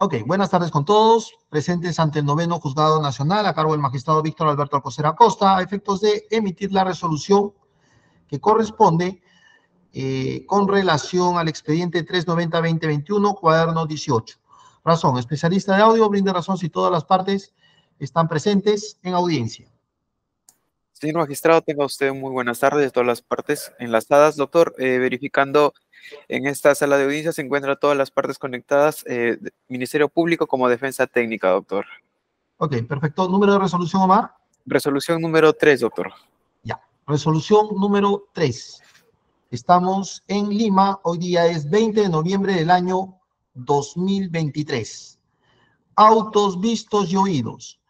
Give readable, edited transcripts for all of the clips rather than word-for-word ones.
Ok, buenas tardes con todos. Presentes ante el noveno Juzgado Nacional a cargo del magistrado Víctor Alberto Alcocer Acosta a efectos de emitir la resolución que corresponde con relación al expediente 390-2021, cuaderno 18. Razón, especialista de audio, brinde razón si todas las partes están presentes en audiencia. Señor magistrado, tenga usted muy buenas tardes, todas las partes enlazadas. Doctor, verificando en esta sala de audiencia se encuentran todas las partes conectadas, Ministerio Público como Defensa Técnica, doctor. Ok, perfecto. ¿Número de resolución, Omar? Resolución número 3, doctor. Ya, resolución número 3. Estamos en Lima, hoy día es 20 de noviembre del año 2023. Autos vistos y oídos.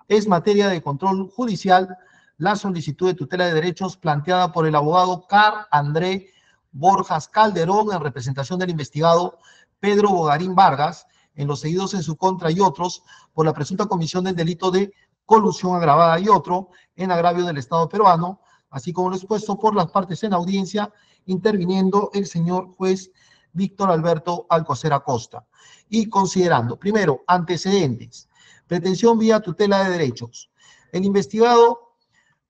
Es materia de control judicial la solicitud de tutela de derechos planteada por el abogado Carl André Borjas Calderón en representación del investigado Pedro Bogarín Vargas en los seguidos en su contra y otros por la presunta comisión del delito de colusión agravada y otro en agravio del Estado peruano, así como lo expuesto por las partes en audiencia, interviniendo el señor juez Víctor Alberto Alcocer Acosta. Y considerando, primero, antecedentes, pretensión vía tutela de derechos. El investigado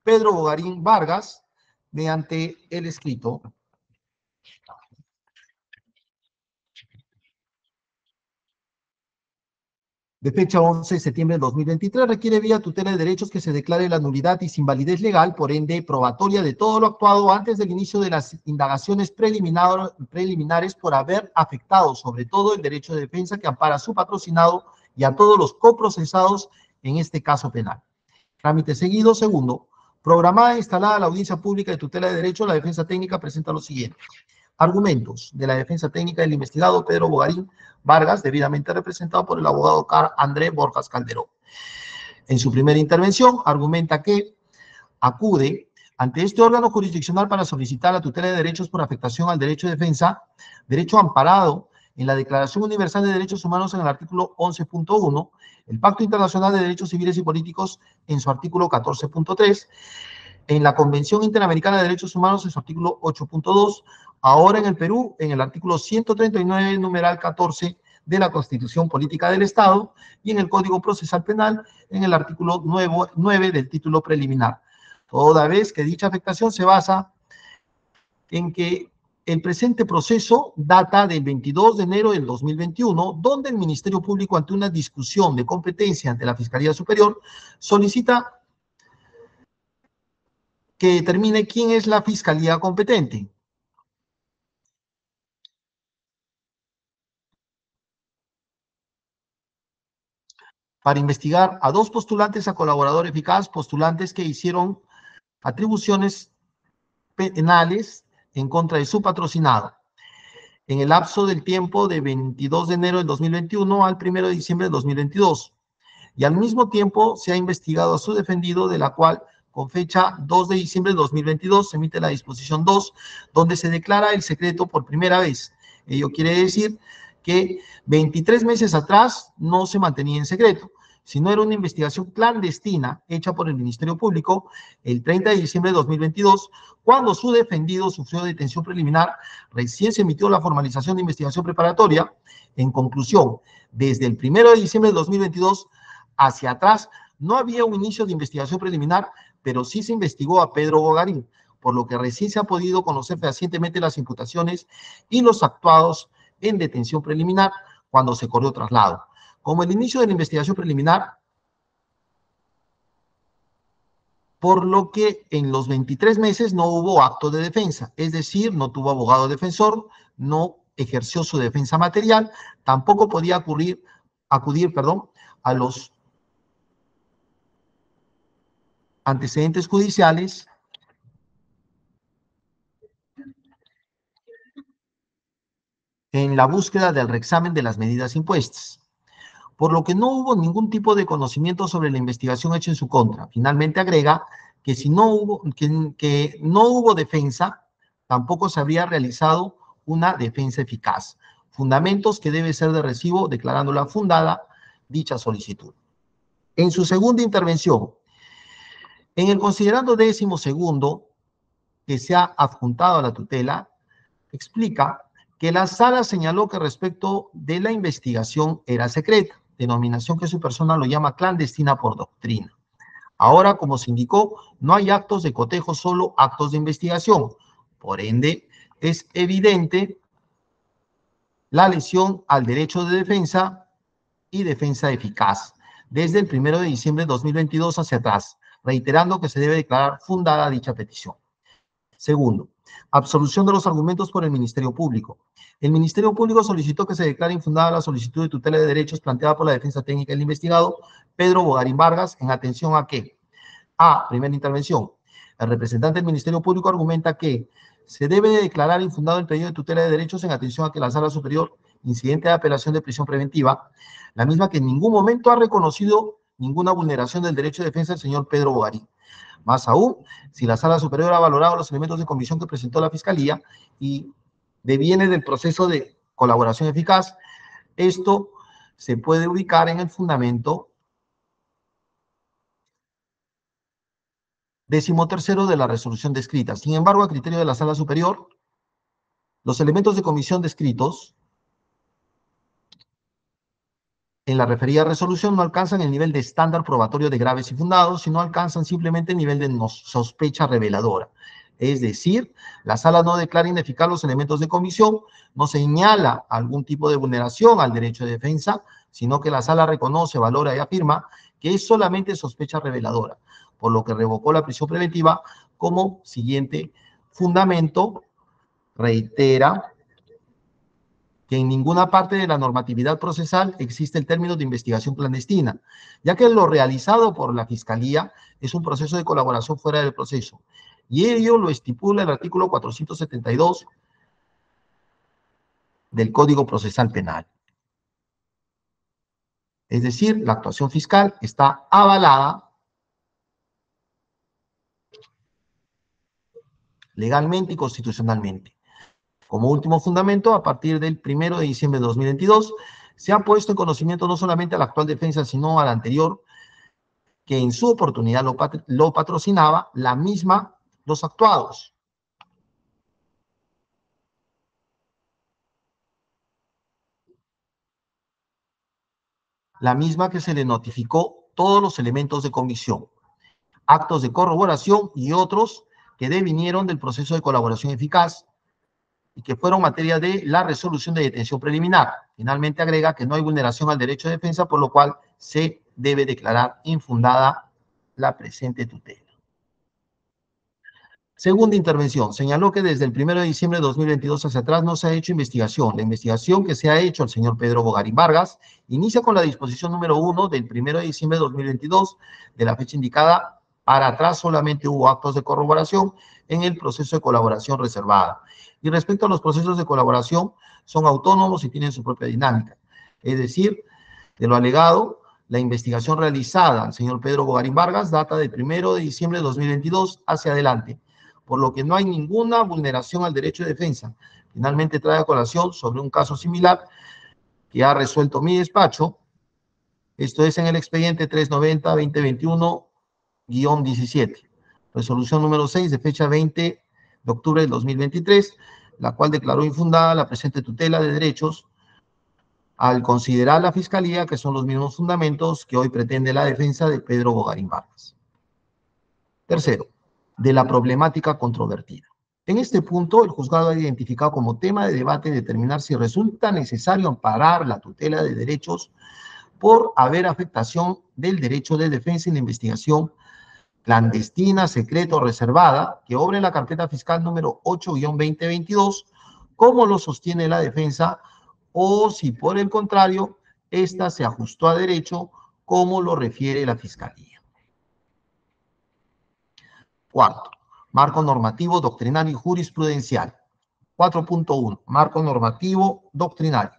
Pedro Bogarín Vargas, mediante el escrito de fecha 11 de septiembre de 2023, requiere vía tutela de derechos que se declare la nulidad y sin validez legal, por ende probatoria de todo lo actuado antes del inicio de las indagaciones preliminares por haber afectado sobre todo el derecho de defensa que ampara a su patrocinado y a todos los coprocesados en este caso penal. Trámite seguido. Segundo, programada e instalada la audiencia pública de tutela de derechos, la defensa técnica presenta lo siguiente. Argumentos de la defensa técnica del investigado Pedro Bogarín Vargas, debidamente representado por el abogado Carl André Borjas Calderón. En su primera intervención, argumenta que acude ante este órgano jurisdiccional para solicitar la tutela de derechos por afectación al derecho de defensa, derecho amparado en la Declaración Universal de Derechos Humanos en el artículo 11.1, el Pacto Internacional de Derechos Civiles y Políticos en su artículo 14.3, en la Convención Interamericana de Derechos Humanos en su artículo 8.2, ahora en el Perú, en el artículo 139, numeral 14 de la Constitución Política del Estado, y en el Código Procesal Penal, en el artículo 9 del título preliminar. Toda vez que dicha afectación se basa en que el presente proceso data del 22 de enero del 2021, donde el Ministerio Público, ante una discusión de competencia ante la Fiscalía Superior, solicita que determine quién es la fiscalía competente. Para investigar a dos postulantes a colaborador eficaz, postulantes que hicieron atribuciones penales en contra de su patrocinado en el lapso del tiempo de 22 de enero del 2021 al 1 de diciembre del 2022. Y al mismo tiempo se ha investigado a su defendido, de la cual con fecha 2 de diciembre de 2022 se emite la disposición 2, donde se declara el secreto por primera vez. Ello quiere decir que 23 meses atrás no se mantenía en secreto, sino era una investigación clandestina hecha por el Ministerio Público el 30 de diciembre de 2022, cuando su defendido sufrió detención preliminar. Recién se emitió la formalización de investigación preparatoria. En conclusión, desde el 1 de diciembre de 2022 hacia atrás no había un inicio de investigación preliminar, pero sí se investigó a Pedro Bogarín, por lo que recién se ha podido conocer fehacientemente las imputaciones y los actuados en detención preliminar cuando se corrió traslado. Como el inicio de la investigación preliminar, por lo que en los 23 meses no hubo acto de defensa, es decir, no tuvo abogado defensor, no ejerció su defensa material, tampoco podía acudir a los antecedentes judiciales en la búsqueda del reexamen de las medidas impuestas, por lo que no hubo ningún tipo de conocimiento sobre la investigación hecha en su contra. Finalmente agrega que si no hubo, que no hubo defensa, tampoco se habría realizado una defensa eficaz. Fundamentos que debe ser de recibo, declarándola fundada dicha solicitud. En su segunda intervención, en el considerando 12º que se ha adjuntado a la tutela, explica que la sala señaló que respecto de la investigación era secreta, denominación que su persona lo llama clandestina por doctrina. Ahora, como se indicó, no hay actos de cotejo, solo actos de investigación. Por ende, es evidente la lesión al derecho de defensa y defensa eficaz desde el 1 de diciembre de 2022 hacia atrás, reiterando que se debe declarar fundada dicha petición. Segundo, absolución de los argumentos por el Ministerio Público. El Ministerio Público solicitó que se declare infundada la solicitud de tutela de derechos planteada por la defensa técnica del investigado Pedro Bogarín Vargas en atención a que: A. Primera intervención. El representante del Ministerio Público argumenta que se debe de declarar infundado el pedido de tutela de derechos en atención a que la Sala Superior, incidente de apelación de prisión preventiva, la misma que en ningún momento ha reconocido ninguna vulneración del derecho de defensa del señor Pedro Bogarín. Más aún, si la Sala Superior ha valorado los elementos de convicción que presentó la Fiscalía y deviene del proceso de colaboración eficaz, esto se puede ubicar en el fundamento 13º de la resolución descrita. Sin embargo, a criterio de la Sala Superior, los elementos de comisión descritos en la referida resolución no alcanzan el nivel de estándar probatorio de graves y fundados, sino alcanzan simplemente el nivel de sospecha reveladora. Es decir, la Sala no declara ineficaz los elementos de comisión, no señala algún tipo de vulneración al derecho de defensa, sino que la Sala reconoce, valora y afirma que es solamente sospecha reveladora, por lo que revocó la prisión preventiva como siguiente fundamento. Reitera que en ninguna parte de la normatividad procesal existe el término de investigación clandestina, ya que lo realizado por la Fiscalía es un proceso de colaboración fuera del proceso, y ello lo estipula el artículo 472 del Código Procesal Penal. Es decir, la actuación fiscal está avalada legalmente y constitucionalmente. Como último fundamento, a partir del 1 de diciembre de 2022, se ha puesto en conocimiento no solamente a la actual defensa, sino a la anterior, que en su oportunidad lo patrocinaba la misma, los actuados. La misma que se le notificó todos los elementos de convicción, actos de corroboración y otros que devinieron del proceso de colaboración eficaz y que fueron materia de la resolución de detención preliminar. Finalmente agrega que no hay vulneración al derecho de defensa, por lo cual se debe declarar infundada la presente tutela. Segunda intervención, señaló que desde el 1 de diciembre de 2022 hacia atrás no se ha hecho investigación. La investigación que se ha hecho al señor Pedro Bogarín Vargas inicia con la disposición número 1 del 1 de diciembre de 2022, de la fecha indicada. Para atrás solamente hubo actos de corroboración en el proceso de colaboración reservada. Y respecto a los procesos de colaboración, son autónomos y tienen su propia dinámica. Es decir, de lo alegado, la investigación realizada al señor Pedro Bogarín Vargas data del 1 de diciembre de 2022 hacia adelante, por lo que no hay ninguna vulneración al derecho de defensa. Finalmente trae a colación sobre un caso similar que ha resuelto mi despacho. Esto es en el expediente 390-2021-17, resolución número 6 de fecha 20 de octubre del 2023, la cual declaró infundada la presente tutela de derechos al considerar la Fiscalía que son los mismos fundamentos que hoy pretende la defensa de Pedro Bogarín Vargas. Tercero, de la problemática controvertida. En este punto, el juzgado ha identificado como tema de debate determinar si resulta necesario amparar la tutela de derechos por haber afectación del derecho de defensa en la investigación clandestina, secreta o reservada, que obra en la carpeta fiscal número 8-2022, como lo sostiene la defensa, o si por el contrario, esta se ajustó a derecho, como lo refiere la Fiscalía. Cuarto, marco normativo, doctrinario y jurisprudencial. 4.1, marco normativo, doctrinario.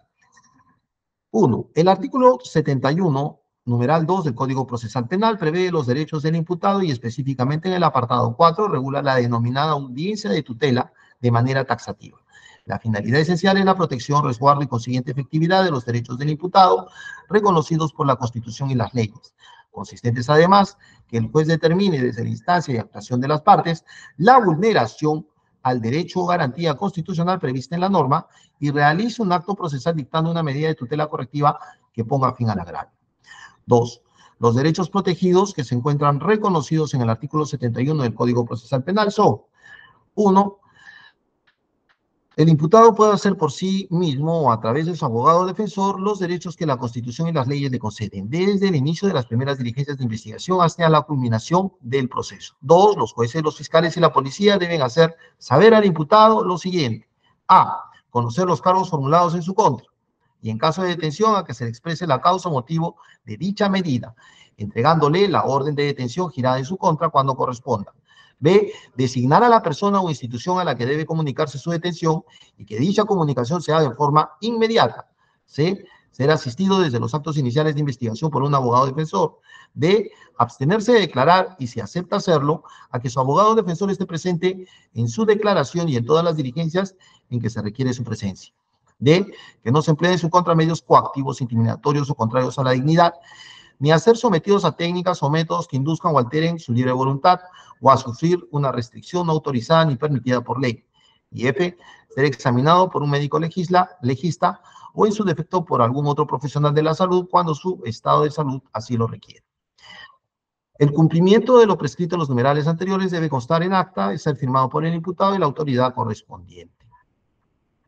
1. El artículo 71, numeral 2 del Código Procesal Penal prevé los derechos del imputado y específicamente en el apartado 4 regula la denominada audiencia de tutela de manera taxativa. La finalidad esencial es la protección, resguardo y consiguiente efectividad de los derechos del imputado reconocidos por la Constitución y las leyes, consistentes además que el juez determine desde la instancia y actuación de las partes la vulneración al derecho o garantía constitucional prevista en la norma y realice un acto procesal dictando una medida de tutela correctiva que ponga fin al agravio. 2. Los derechos protegidos que se encuentran reconocidos en el artículo 71 del Código Procesal Penal son: 1. El imputado puede hacer por sí mismo o a través de su abogado defensor los derechos que la Constitución y las leyes le conceden, desde el inicio de las primeras diligencias de investigación hasta la culminación del proceso. 2. Los jueces, los fiscales y la policía deben hacer saber al imputado lo siguiente: A. Conocer los cargos formulados en su contra, y en caso de detención, a que se le exprese la causa o motivo de dicha medida, entregándole la orden de detención girada en su contra cuando corresponda. B. Designar a la persona o institución a la que debe comunicarse su detención y que dicha comunicación sea de forma inmediata. C. Ser asistido desde los actos iniciales de investigación por un abogado defensor. D. Abstenerse de declarar y, si acepta hacerlo, a que su abogado defensor esté presente en su declaración y en todas las diligencias en que se requiere su presencia. D. Que no se empleen en su contra medios coactivos, intimidatorios o contrarios a la dignidad, ni a ser sometidos a técnicas o métodos que induzcan o alteren su libre voluntad, o a sufrir una restricción no autorizada ni permitida por ley. Y F. Ser examinado por un médico legista o, en su defecto, por algún otro profesional de la salud cuando su estado de salud así lo requiere. El cumplimiento de lo prescrito en los numerales anteriores debe constar en acta y ser firmado por el imputado y la autoridad correspondiente.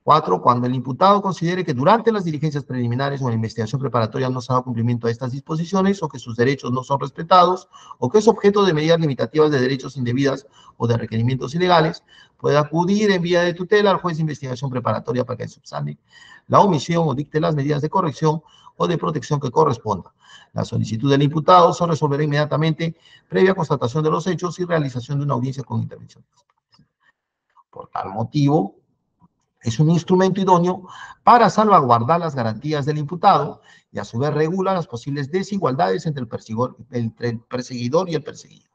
4. Cuando el imputado considere que durante las diligencias preliminares o en la investigación preparatoria no se ha dado cumplimiento a estas disposiciones, o que sus derechos no son respetados, o que es objeto de medidas limitativas de derechos indebidas o de requerimientos ilegales, puede acudir en vía de tutela al juez de investigación preparatoria para que subsane la omisión o dicte las medidas de corrección o de protección que corresponda. La solicitud del imputado se resolverá inmediatamente, previa constatación de los hechos y realización de una audiencia con intervención. Por tal motivo, es un instrumento idóneo para salvaguardar las garantías del imputado y, a su vez, regula las posibles desigualdades entre el perseguidor y el perseguido.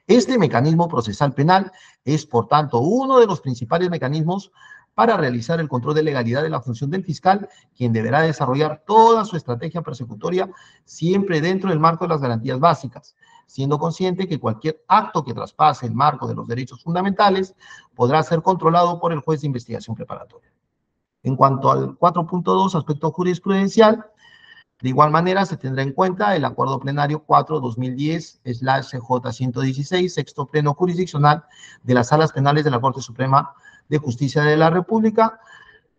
Este mecanismo procesal penal es, por tanto, uno de los principales mecanismos para realizar el control de legalidad de la función del fiscal, quien deberá desarrollar toda su estrategia persecutoria siempre dentro del marco de las garantías básicas, siendo consciente que cualquier acto que traspase el marco de los derechos fundamentales podrá ser controlado por el juez de investigación preparatoria. En cuanto al 4.2, aspecto jurisprudencial, de igual manera se tendrá en cuenta el Acuerdo Plenario 4-2010/CJ116, sexto pleno jurisdiccional de las Salas Penales de la Corte Suprema de Justicia de la República,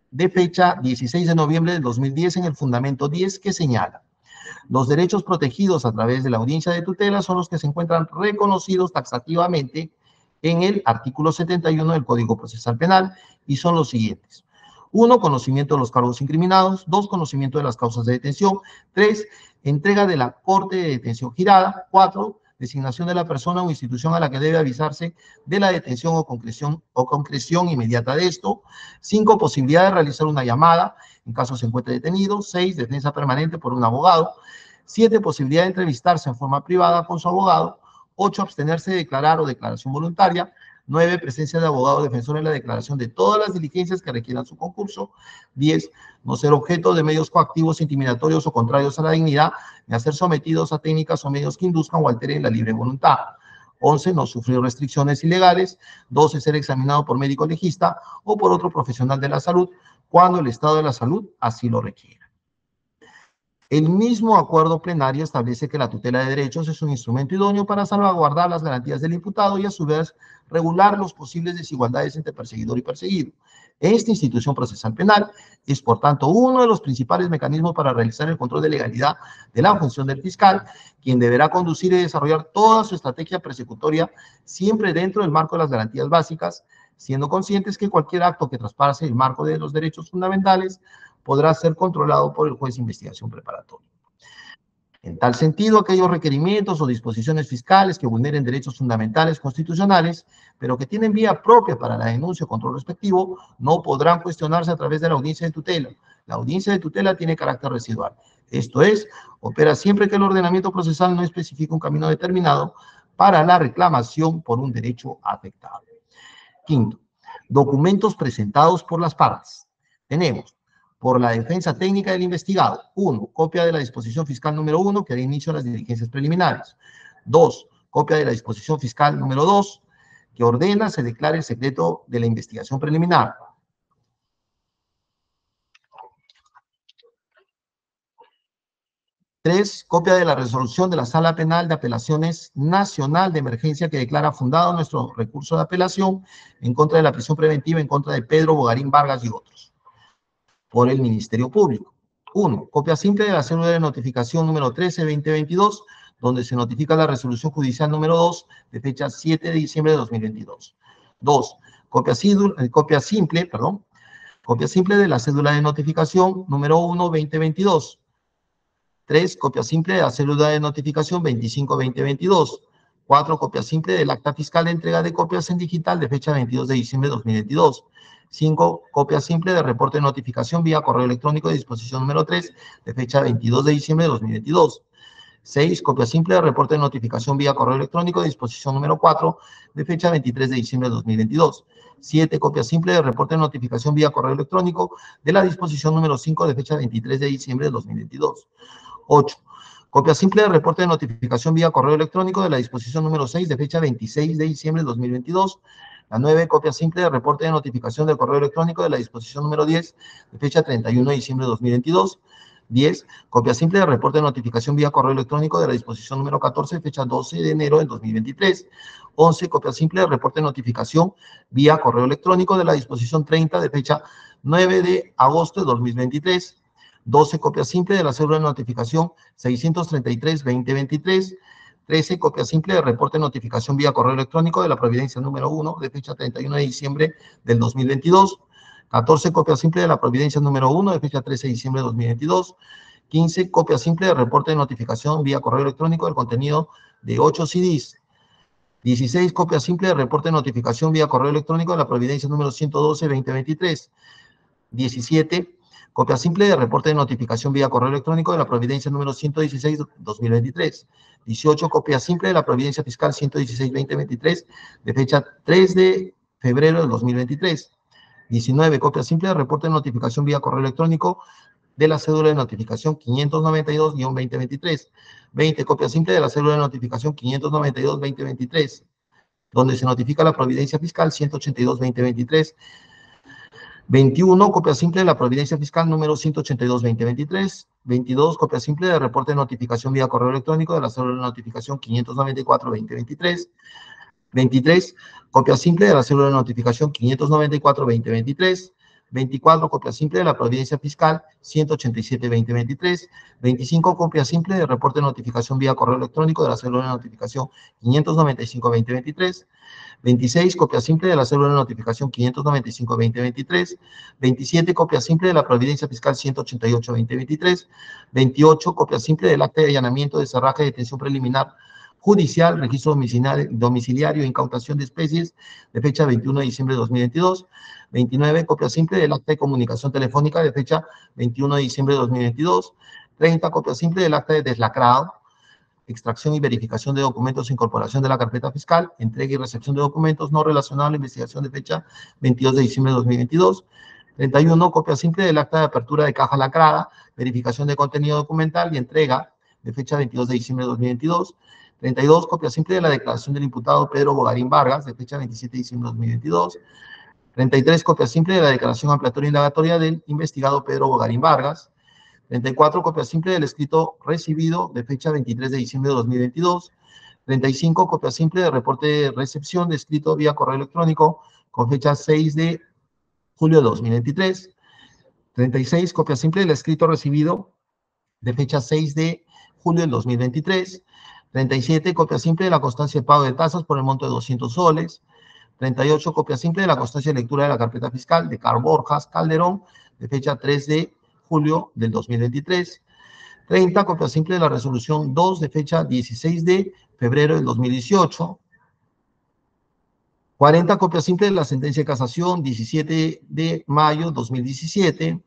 de fecha 16 de noviembre del 2010, en el fundamento 10, que señala: los derechos protegidos a través de la audiencia de tutela son los que se encuentran reconocidos taxativamente en el artículo 71 del Código Procesal Penal, y son los siguientes: 1. Conocimiento de los cargos incriminados. 2. Conocimiento de las causas de detención. 3. Entrega de la corte de detención girada. 4. Designación de la persona o institución a la que debe avisarse de la detención o concreción inmediata de esto. 5. Posibilidad de realizar una llamada en caso se encuentre detenido. 6. Defensa permanente por un abogado. 7. Posibilidad de entrevistarse en forma privada con su abogado. 8. Abstenerse de declarar o declaración voluntaria. 9. Presencia de abogado defensor en la declaración de todas las diligencias que requieran su concurso. 10. No ser objeto de medios coactivos, intimidatorios o contrarios a la dignidad, ni a ser sometidos a técnicas o medios que induzcan o alteren la libre voluntad. 11. No sufrir restricciones ilegales. 12. Ser examinado por médico legista o por otro profesional de la salud cuando el estado de la salud así lo requiera. El mismo acuerdo plenario establece que la tutela de derechos es un instrumento idóneo para salvaguardar las garantías del imputado y, a su vez, regular las posibles desigualdades entre perseguidor y perseguido. Esta institución procesal penal es, por tanto, uno de los principales mecanismos para realizar el control de legalidad de la función del fiscal, quien deberá conducir y desarrollar toda su estrategia persecutoria siempre dentro del marco de las garantías básicas, siendo conscientes que cualquier acto que traspase el marco de los derechos fundamentales podrá ser controlado por el juez de investigación preparatoria. En tal sentido, aquellos requerimientos o disposiciones fiscales que vulneren derechos fundamentales constitucionales, pero que tienen vía propia para la denuncia o control respectivo, no podrán cuestionarse a través de la audiencia de tutela. La audiencia de tutela tiene carácter residual. Esto es, opera siempre que el ordenamiento procesal no especifique un camino determinado para la reclamación por un derecho afectado. Quinto, documentos presentados por las partes. Tenemos: por la defensa técnica del investigado, 1. Copia de la disposición fiscal número 1 que da inicio a las diligencias preliminares. 2. Copia de la disposición fiscal número 2 que ordena se declare el secreto de la investigación preliminar. Tres, copia de la resolución de la Sala Penal de Apelaciones Nacional de Emergencia que declara fundado nuestro recurso de apelación en contra de la prisión preventiva en contra de Pedro Bogarín Vargas y otros, por el Ministerio Público. 1. Copia simple de la cédula de notificación número 13-2022, donde se notifica la resolución judicial número 2 de fecha 7 de diciembre de 2022. 2. Copia simple de la cédula de notificación número 1-2022. 3. Copia simple de la cédula de notificación 25-2022. 4. Copia simple del acta fiscal de entrega de copias en digital de fecha 22 de diciembre de 2022. 5. Copia simple de reporte de notificación vía correo electrónico de disposición número 3 de fecha 22 de diciembre de 2022. 6. Copia simple de reporte de notificación vía correo electrónico de disposición número 4 de fecha 23 de diciembre de 2022. 7. Copia simple de reporte de notificación vía correo electrónico de la disposición número 5 de fecha 23 de diciembre de 2022. 8. Copia simple de reporte de notificación vía correo electrónico de la disposición número 6 de fecha 26 de diciembre de 2022. La 9. Copia simple de reporte de notificación del correo electrónico de la disposición número 10 de fecha 31 de diciembre de 2022. 10. Copia simple de reporte de notificación vía correo electrónico de la disposición número 14 de fecha 12 de enero del 2023. 11. Copia simple de reporte de notificación vía correo electrónico de la disposición 30 de fecha 9 de agosto de 2023. 12. Copia simple de la cédula de notificación 633-2023. 13. Copia simple de reporte de notificación vía correo electrónico de la Providencia número 1 de fecha 31 de diciembre del 2022. 14. Copia simple de la Providencia número 1 de fecha 13 de diciembre de 2022. 15. Copia simple de reporte de notificación vía correo electrónico del contenido de 8 CDs. 16. Copia simple de reporte de notificación vía correo electrónico de la Providencia número 112-2023. 17. Copia simple de reporte de notificación vía correo electrónico de la Providencia número 116-2023. 18. Copia simple de la Providencia Fiscal 116-2023 de fecha 3 de febrero de 2023. 19. Copia simple de reporte de notificación vía correo electrónico de la cédula de notificación 592-2023. 20. Copia simple de la cédula de notificación 592-2023, donde se notifica la Providencia Fiscal 182-2023. 21. Copia simple de la Providencia Fiscal número 182-2023. 22. Copia simple de reporte de notificación vía correo electrónico de la cédula de notificación 594-2023. 23. Copia simple de la cédula de notificación 594-2023. 24. Copia simple de la Providencia Fiscal 187-2023. 25. Copia simple de reporte de notificación vía correo electrónico de la cédula de notificación 595-2023. 26. Copia simple de la cédula de notificación 595-2023. 27. Copia simple de la Providencia Fiscal 188-2023. 28. Copia simple del acta de allanamiento, de cerraje de detención preliminar judicial, registro domiciliario e incautación de especies de fecha 21 de diciembre de 2022. 29. Copia simple del acta de comunicación telefónica de fecha 21 de diciembre de 2022. 30. Copia simple del acta de deslacrado, extracción y verificación de documentos, incorporación de la carpeta fiscal, entrega y recepción de documentos no relacionados a la investigación de fecha 22 de diciembre de 2022. 31. Copia simple del acta de apertura de caja lacrada, verificación de contenido documental y entrega de fecha 22 de diciembre de 2022. 32. Copia simple de la declaración del imputado Pedro Bogarín Vargas, de fecha 27 de diciembre de 2022. 33. Copia simple de la declaración ampliatoria indagatoria del investigado Pedro Bogarín Vargas. 34. Copia simple del escrito recibido de fecha 23 de diciembre de 2022. 35. Copia simple de reporte de recepción de escrito vía correo electrónico con fecha 6 de julio de 2023. 36. Copia simple del escrito recibido de fecha 6 de julio del 2023. 37. Copia simple de la constancia de pago de tasas por el monto de 200 soles. 38. Copia simple de la constancia de lectura de la carpeta fiscal de Carl Borjas Calderón, de fecha 3 de julio del 2023. 30. Copia simple de la resolución 2 de fecha 16 de febrero del 2018. 40. Copia simple de la sentencia de casación 17 de mayo 2017.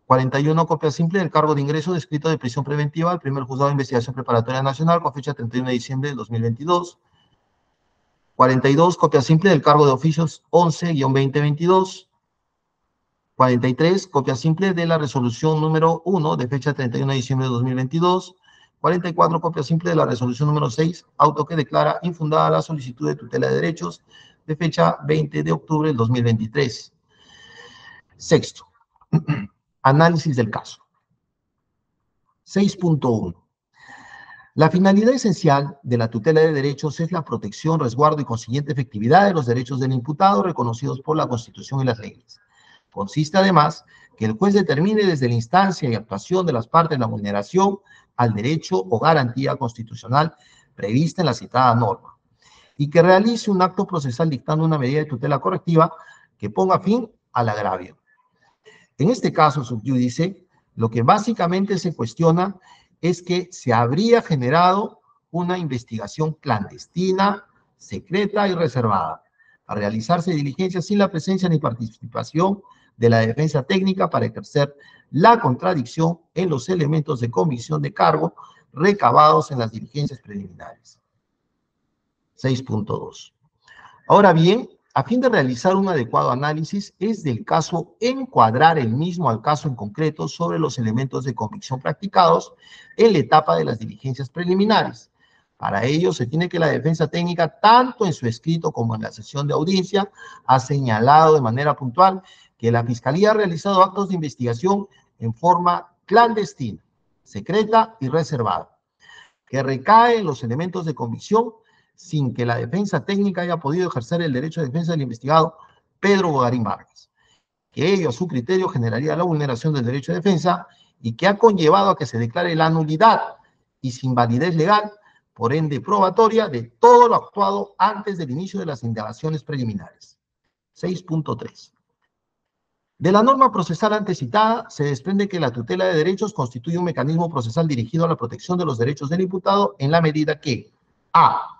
41. Copia simple del cargo de ingreso de escrito de prisión preventiva al primer juzgado de investigación preparatoria nacional con fecha 31 de diciembre del 2022. 42. Copia simple del cargo de oficios 11-2022. 43. Copia simple de la resolución número 1 de fecha 31 de diciembre de 2022. 44. Copia simple de la resolución número 6, auto que declara infundada la solicitud de tutela de derechos de fecha 20 de octubre del 2023. Sexto, análisis del caso. 6.1. La finalidad esencial de la tutela de derechos es la protección, resguardo y consiguiente efectividad de los derechos del imputado reconocidos por la Constitución y las leyes. Consiste además que el juez determine desde la instancia y actuación de las partes la vulneración al derecho o garantía constitucional prevista en la citada norma y que realice un acto procesal dictando una medida de tutela correctiva que ponga fin al agravio. En este caso, subyúdice, lo que básicamente se cuestiona es que se habría generado una investigación clandestina, secreta y reservada, a realizarse diligencias sin la presencia ni participación de la defensa técnica para ejercer la contradicción en los elementos de convicción de cargo recabados en las diligencias preliminares. 6.2. Ahora bien, a fin de realizar un adecuado análisis, es del caso encuadrar el mismo al caso en concreto sobre los elementos de convicción practicados en la etapa de las diligencias preliminares. Para ello, se tiene que la defensa técnica, tanto en su escrito como en la sesión de audiencia, ha señalado de manera puntual que la Fiscalía ha realizado actos de investigación en forma clandestina, secreta y reservada, que recae en los elementos de convicción sin que la defensa técnica haya podido ejercer el derecho de defensa del investigado Pedro Bogarín Vargas, que ello a su criterio generaría la vulneración del derecho de defensa y que ha conllevado a que se declare la nulidad y sin validez legal, por ende probatoria, de todo lo actuado antes del inicio de las indagaciones preliminares. 6.3. De la norma procesal antes citada, se desprende que la tutela de derechos constituye un mecanismo procesal dirigido a la protección de los derechos del imputado en la medida que a.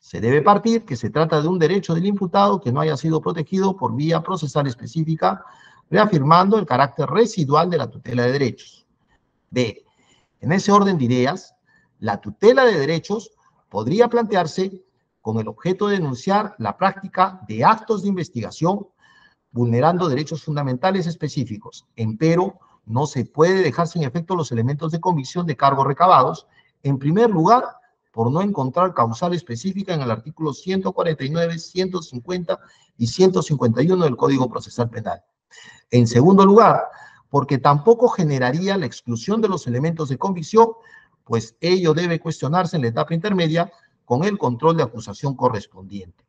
Se debe partir que se trata de un derecho del imputado que no haya sido protegido por vía procesal específica, reafirmando el carácter residual de la tutela de derechos. B. En ese orden de ideas, la tutela de derechos podría plantearse con el objeto de denunciar la práctica de actos de investigación vulnerando derechos fundamentales específicos. Empero, no se puede dejar sin efecto los elementos de convicción de cargos recabados, en primer lugar, por no encontrar causal específica en el artículo 149, 150 y 151 del Código Procesal Penal. En segundo lugar, porque tampoco generaría la exclusión de los elementos de convicción, pues ello debe cuestionarse en la etapa intermedia con el control de acusación correspondiente.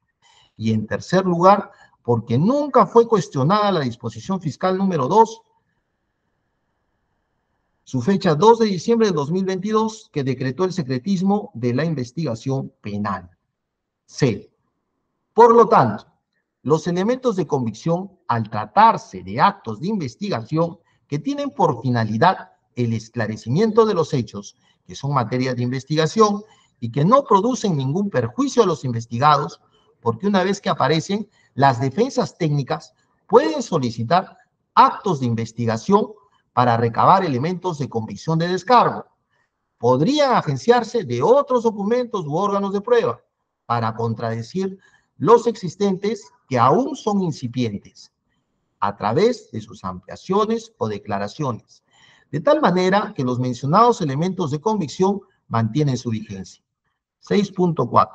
Y en tercer lugar, porque nunca fue cuestionada la disposición fiscal número 2, su fecha 2 de diciembre de 2022, que decretó el secretismo de la investigación penal. C. Por lo tanto, los elementos de convicción, al tratarse de actos de investigación que tienen por finalidad el esclarecimiento de los hechos, que son materia de investigación y que no producen ningún perjuicio a los investigados, porque una vez que aparecen, las defensas técnicas pueden solicitar actos de investigación para recabar elementos de convicción de descargo. Podrían agenciarse de otros documentos u órganos de prueba para contradecir los existentes que aún son incipientes, a través de sus ampliaciones o declaraciones, de tal manera que los mencionados elementos de convicción mantienen su vigencia. 6.4.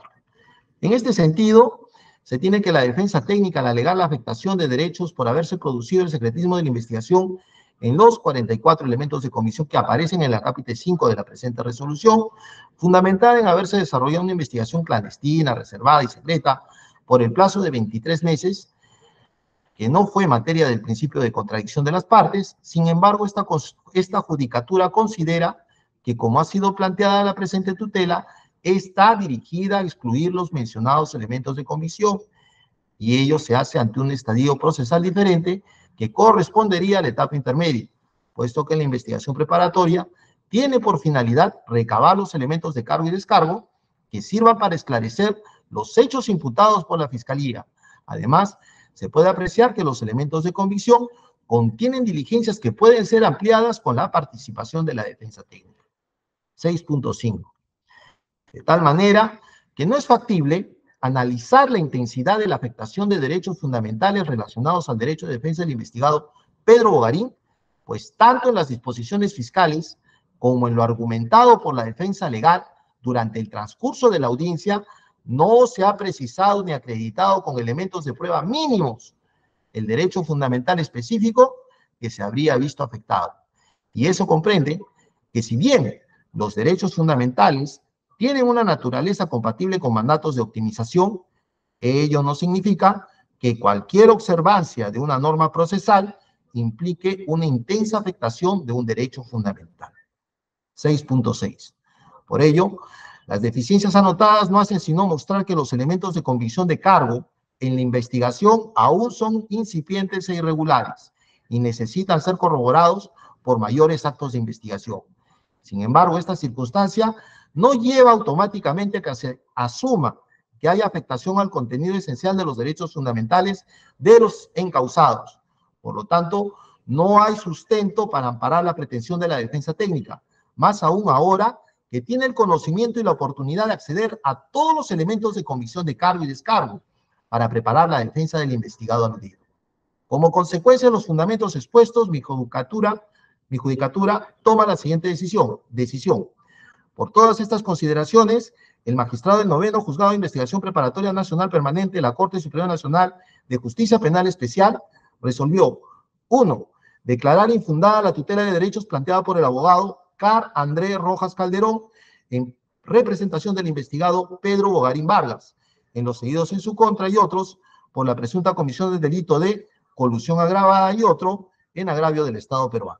En este sentido, se tiene que la defensa técnica al alegar la afectación de derechos por haberse producido el secretismo de la investigación en los 44 elementos de convicción que aparecen en el capítulo 5 de la presente resolución, fundamentada en haberse desarrollado una investigación clandestina, reservada y secreta por el plazo de 23 meses, que no fue materia del principio de contradicción de las partes. Sin embargo, esta judicatura considera que, como ha sido planteada la presente tutela, está dirigida a excluir los mencionados elementos de convicción, y ello se hace ante un estadio procesal diferente que correspondería a la etapa intermedia, puesto que la investigación preparatoria tiene por finalidad recabar los elementos de cargo y descargo que sirvan para esclarecer los hechos imputados por la Fiscalía. Además, se puede apreciar que los elementos de convicción contienen diligencias que pueden ser ampliadas con la participación de la defensa técnica. 6.5. De tal manera que no es factible analizar la intensidad de la afectación de derechos fundamentales relacionados al derecho de defensa del investigado Pedro Bogarín, pues tanto en las disposiciones fiscales como en lo argumentado por la defensa legal durante el transcurso de la audiencia, no se ha precisado ni acreditado con elementos de prueba mínimos el derecho fundamental específico que se habría visto afectado. Y eso comprende que si bien los derechos fundamentales tienen una naturaleza compatible con mandatos de optimización, ello no significa que cualquier observancia de una norma procesal implique una intensa afectación de un derecho fundamental. 6.6. Por ello, las deficiencias anotadas no hacen sino mostrar que los elementos de convicción de cargo en la investigación aún son incipientes e irregulares y necesitan ser corroborados por mayores actos de investigación. Sin embargo, esta circunstancia no lleva automáticamente a que se asuma que haya afectación al contenido esencial de los derechos fundamentales de los encausados. Por lo tanto, no hay sustento para amparar la pretensión de la defensa técnica, más aún ahora que tiene el conocimiento y la oportunidad de acceder a todos los elementos de convicción de cargo y descargo para preparar la defensa del investigado aludido. Como consecuencia de los fundamentos expuestos, mi judicatura toma la siguiente decisión. Por todas estas consideraciones, el magistrado del 9º Juzgado de Investigación Preparatoria Nacional Permanente de la Corte Superior Nacional de Justicia Penal Especial resolvió: 1. Declarar infundada la tutela de derechos planteada por el abogado Car André Rojas Calderón en representación del investigado Pedro Bogarín Vargas, en los seguidos en su contra y otros por la presunta comisión del delito de colusión agravada y otro en agravio del Estado peruano.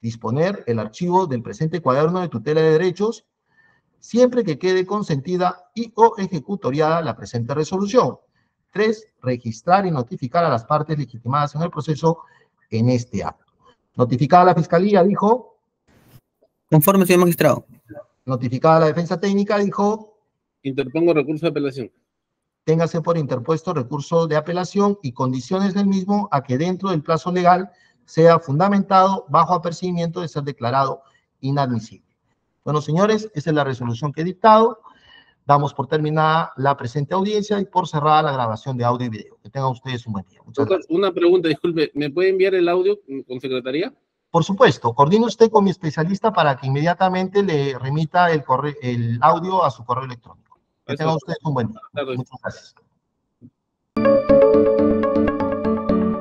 Disponer el archivo del presente cuaderno de tutela de derechos siempre que quede consentida y o ejecutoriada la presente resolución. 3. Registrar y notificar a las partes legitimadas en el proceso en este acto. Notificada la Fiscalía, dijo. Conforme, señor magistrado. Notificada la Defensa Técnica, dijo. Interpongo recurso de apelación. Téngase por interpuesto recurso de apelación y condiciones del mismo a que dentro del plazo legal sea fundamentado bajo apercibimiento de ser declarado inadmisible. Bueno, señores, esta es la resolución que he dictado. Damos por terminada la presente audiencia y por cerrada la grabación de audio y video. Que tengan ustedes un buen día. Muchas gracias. Una pregunta, disculpe, ¿me puede enviar el audio con secretaría? Por supuesto, coordine usted con mi especialista para que inmediatamente le remita el audio a su correo electrónico. Que tengan ustedes un buen día. Muchas gracias.